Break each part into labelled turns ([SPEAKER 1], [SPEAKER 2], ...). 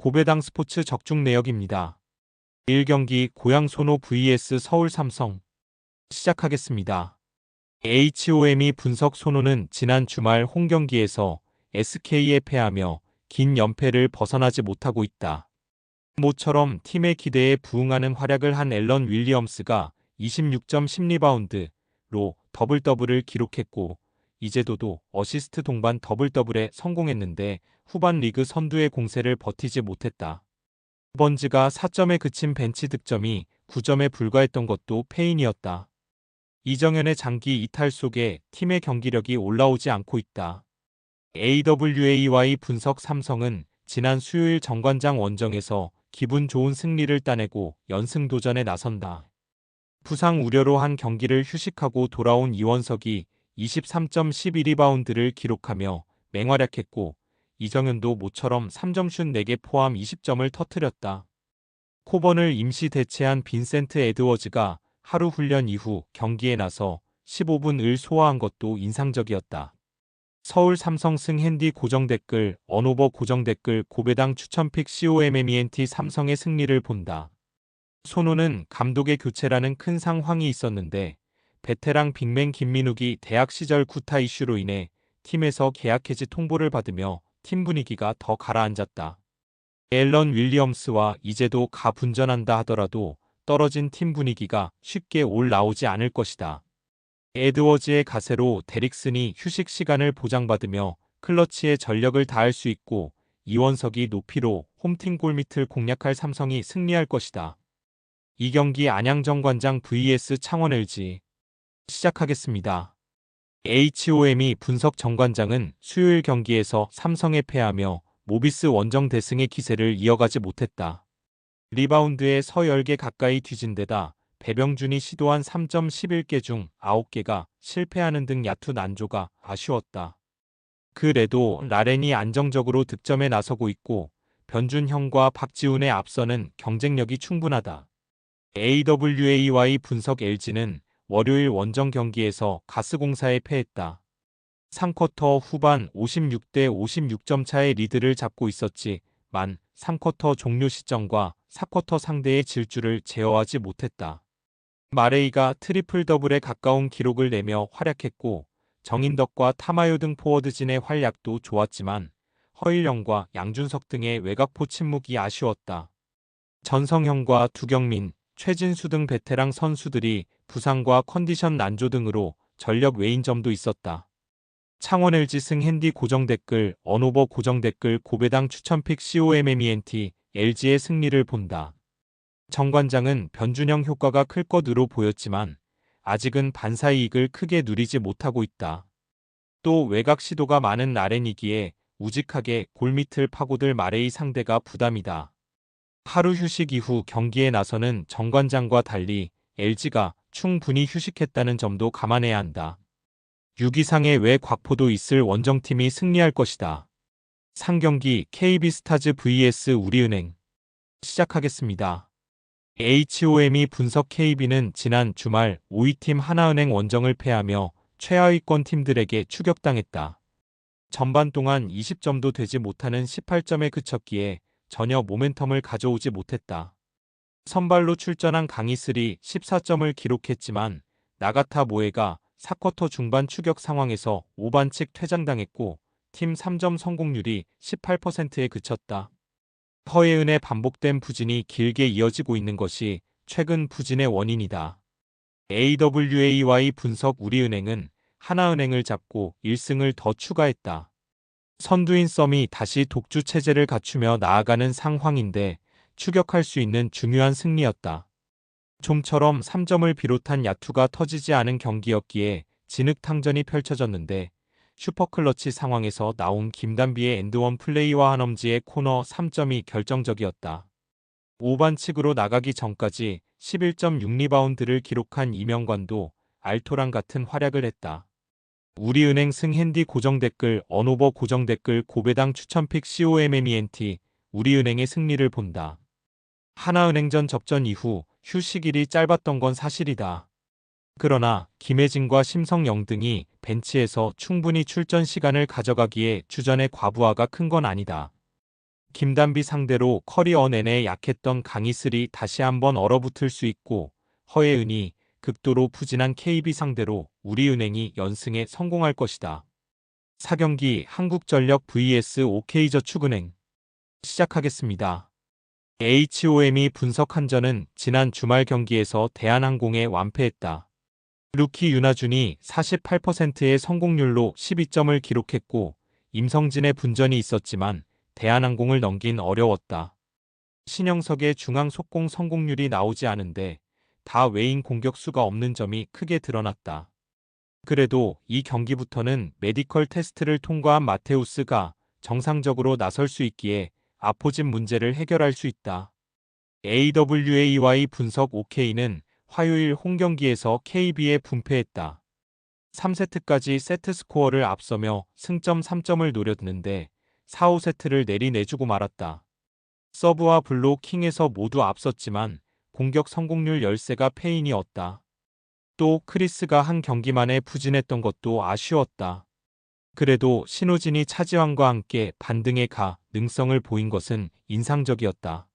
[SPEAKER 1] 고배당 스포츠 적중 내역입니다. 1경기 고양 소노 vs 서울 삼성 시작하겠습니다. HOM이 분석 소노는 지난 주말 홈경기에서 SK에 패하며 긴 연패를 벗어나지 못하고 있다. 모처럼 팀의 기대에 부응하는 활약을 한 앨런 윌리엄스가 26점 10리바운드로 더블더블을 기록했고 이재도도 어시스트 동반 더블더블에 성공했는데 후반 리그 선두의 공세를 버티지 못했다. 번즈가 4점에 그친 벤치 득점이 9점에 불과했던 것도 패인이었다. 이정현의 장기 이탈 속에 팀의 경기력이 올라오지 않고 있다. AWAY 분석 삼성은 지난 수요일 정관장 원정에서 기분 좋은 승리를 따내고 연승 도전에 나선다. 부상 우려로 한 경기를 휴식하고 돌아온 이원석이 23점 12리바운드를 기록하며 맹활약했고 이정현도 모처럼 3점슛 4개 포함 20점을 터뜨렸다. 코번을 임시 대체한 빈센트 에드워즈가 하루 훈련 이후 경기에 나서 15분을 소화한 것도 인상적이었다. 서울 삼성 승 핸디 고정 댓글 언오버 고정 댓글 고배당 추천픽 COMMENT 삼성의 승리를 본다. 손호는 감독의 교체라는 큰 상황이 있었는데 베테랑 빅맨 김민욱이 대학 시절 구타 이슈로 인해 팀에서 계약 해지 통보를 받으며 팀 분위기가 더 가라앉았다. 앨런 윌리엄스와 이제도 가분전한다 하더라도 떨어진 팀 분위기가 쉽게 올라오지 않을 것이다. 에드워즈의 가세로 데릭슨이 휴식 시간을 보장받으며 클러치에 전력을 다할 수 있고 이원석이 높이로 홈팀 골밑을 공략할 삼성이 승리할 것이다. 이 경기 안양정관장 vs 창원 LG 시작하겠습니다. HOM이 분석 정관장은 수요일 경기에서 삼성에 패하며 모비스 원정 대승의 기세를 이어가지 못했다. 리바운드에 서 10개 가까이 뒤진 데다 배병준이 시도한 3점 11개 중 9개가 실패하는 등 야투 난조가 아쉬웠다. 그래도 라렌이 안정적으로 득점에 나서고 있고 변준형과 박지훈의 앞서는 경쟁력이 충분하다. AWAY 분석 LG는 월요일 원정 경기에서 가스공사에 패했다. 3쿼터 후반 56대 56점 차의 리드를 잡고 있었지만 3쿼터 종료 시점과 4쿼터 상대의 질주를 제어하지 못했다. 마레이가 트리플 더블에 가까운 기록을 내며 활약했고 정인덕과 타마요 등 포워드진의 활약도 좋았지만 허일영과 양준석 등의 외곽포 침묵이 아쉬웠다. 전성형과 두경민, 최진수 등 베테랑 선수들이 부상과 컨디션 난조 등으로 전력 외인 점도 있었다. 창원 LG 승 핸디 고정 댓글 언오버 고정 댓글 고배당 추천픽 COMMENT LG의 승리를 본다. 정관장은 변준형 효과가 클 것으로 보였지만 아직은 반사 이익을 크게 누리지 못하고 있다. 또 외곽 시도가 많은 라렌이기에 우직하게 골밑을 파고들 마레이 상대가 부담이다. 하루 휴식 이후 경기에 나서는 정관장과 달리 LG가 충분히 휴식했다는 점도 감안해야 한다. 6위상의 외곽포도 있을 원정팀이 승리할 것이다. 상경기 KB스타즈 vs 우리은행 시작하겠습니다. HOM이 분석 KB는 지난 주말 5위팀 하나은행 원정을 패하며 최하위권 팀들에게 추격당했다. 전반 동안 20점도 되지 못하는 18점에 그쳤기에 전혀 모멘텀을 가져오지 못했다. 선발로 출전한 강희슬이 14점을 기록했지만 나가타 모에가 4쿼터 중반 추격 상황에서 5반칙 퇴장당했고 팀 3점 성공률이 18%에 그쳤다. 허예은의 반복된 부진이 길게 이어지고 있는 것이 최근 부진의 원인이다. AWAY 분석 우리은행은 하나은행을 잡고 1승을 더 추가했다. 선두인 썸이 다시 독주 체제를 갖추며 나아가는 상황인데 추격할 수 있는 중요한 승리였다. 좀처럼 3점을 비롯한 야투가 터지지 않은 경기였기에 진흙탕전이 펼쳐졌는데 슈퍼클러치 상황에서 나온 김단비의 엔드원 플레이와 한엄지의 코너 3점이 결정적이었다. 5반칙으로 나가기 전까지 11.6리바운드를 기록한 이명관도 알토란 같은 활약을 했다. 우리은행 승 핸디 고정 댓글 언오버 고정 댓글 고배당 추천픽 COMMENT 우리은행의 승리를 본다. 하나은행전 접전 이후 휴식일이 짧았던 건 사실이다. 그러나 김혜진과 심성영 등이 벤치에서 충분히 출전 시간을 가져가기에 주전의 과부하가 큰 건 아니다. 김단비 상대로 커리어 내내 약했던 강희슬이 다시 한번 얼어붙을 수 있고 허예은이 극도로 부진한 KB 상대로 우리은행이 연승에 성공할 것이다. 4경기 한국전력 vs OK저축은행 시작하겠습니다. HOM이 분석 한전은 지난 주말 경기에서 대한항공에 완패했다. 루키 윤하준이 48%의 성공률로 12점을 기록했고 임성진의 분전이 있었지만 대한항공을 넘긴 어려웠다. 신영석의 중앙 속공 성공률이 나오지 않은데 다 외인 공격수가 없는 점이 크게 드러났다. 그래도 이 경기부터는 메디컬 테스트를 통과한 마테우스가 정상적으로 나설 수 있기에 아포진 문제를 해결할 수 있다. AWAY 분석 OK는 화요일 홈경기에서 KB에 분패했다. 3세트까지 세트 스코어를 앞서며 승점 3점을 노렸는데 4, 5세트를 내주고 말았다. 서브와 블로킹에서 모두 앞섰지만 공격 성공률 열세가 패인이었다. 또 크리스가 한 경기만에 부진했던 것도 아쉬웠다. 그래도 신우진이 차지왕과 함께 반등에 능성을 보인 것은 인상적이었다.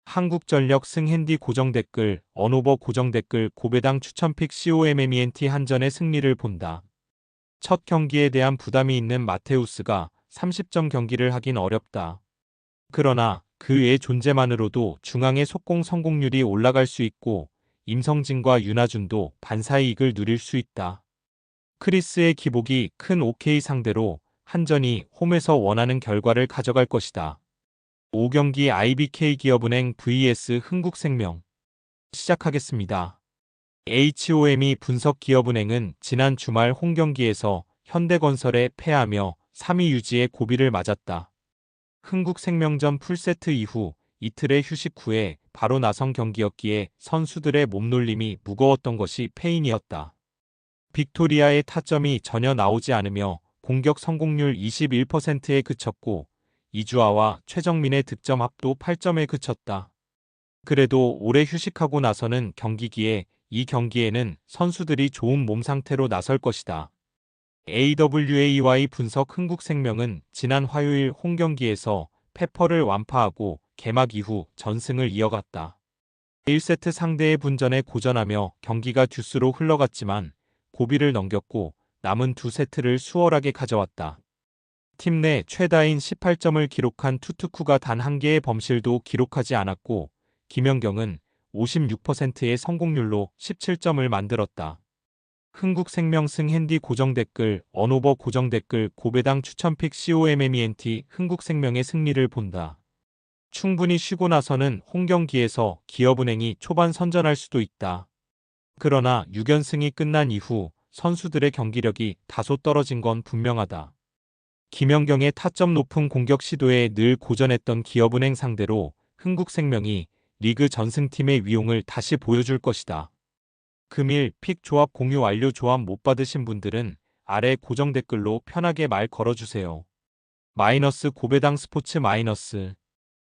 [SPEAKER 1] 한국전력 승핸디 고정댓글, 언오버 고정댓글 고배당 추천픽 COMMENT 한전의 승리를 본다. 첫 경기에 대한 부담이 있는 마테우스가 30점 경기를 하긴 어렵다. 그러나 그의 존재만으로도 중앙의 속공 성공률이 올라갈 수 있고 임성진과 윤하준도 반사이익을 누릴 수 있다. 크리스의 기복이 큰 OK 상대로 한전이 홈에서 원하는 결과를 가져갈 것이다. 5경기 IBK기업은행 vs 흥국생명 시작하겠습니다. HOM이 분석 기업은행은 지난 주말 홈경기에서 현대건설에 패하며 3위 유지의 고비를 맞았다. 흥국생명전 풀세트 이후 이틀의 휴식 후에 바로 나선 경기였기에 선수들의 몸놀림이 무거웠던 것이 패인이었다. 빅토리아의 타점이 전혀 나오지 않으며 공격 성공률 21%에 그쳤고 이주아와 최정민의 득점 합도 8점에 그쳤다. 그래도 오래 휴식하고 나서는 경기기에 이 경기에는 선수들이 좋은 몸 상태로 나설 것이다. AWAY 분석 흥국생명은 지난 화요일 홈경기에서 페퍼를 완파하고 개막 이후 전승을 이어갔다. 1세트 상대의 분전에 고전하며 경기가 듀스로 흘러갔지만 고비를 넘겼고 남은 두 세트를 수월하게 가져왔다. 팀 내 최다인 18점을 기록한 투투쿠가 단 한 개의 범실도 기록하지 않았고 김연경은 56%의 성공률로 17점을 만들었다. 흥국생명 승핸디 고정댓글, 언오버 고정댓글 고배당 추천픽 COMMENT 흥국생명의 승리를 본다. 충분히 쉬고 나서는 홈경기에서 기업은행이 초반 선전할 수도 있다. 그러나 6연승이 끝난 이후 선수들의 경기력이 다소 떨어진 건 분명하다. 김연경의 타점 높은 공격 시도에 늘 고전했던 기업은행 상대로 흥국생명이 리그 전승팀의 위용을 다시 보여줄 것이다. 금일 픽 조합 공유 완료. 조합 못 받으신 분들은 아래 고정 댓글로 편하게 말 걸어주세요. 마이너스 고배당 스포츠 마이너스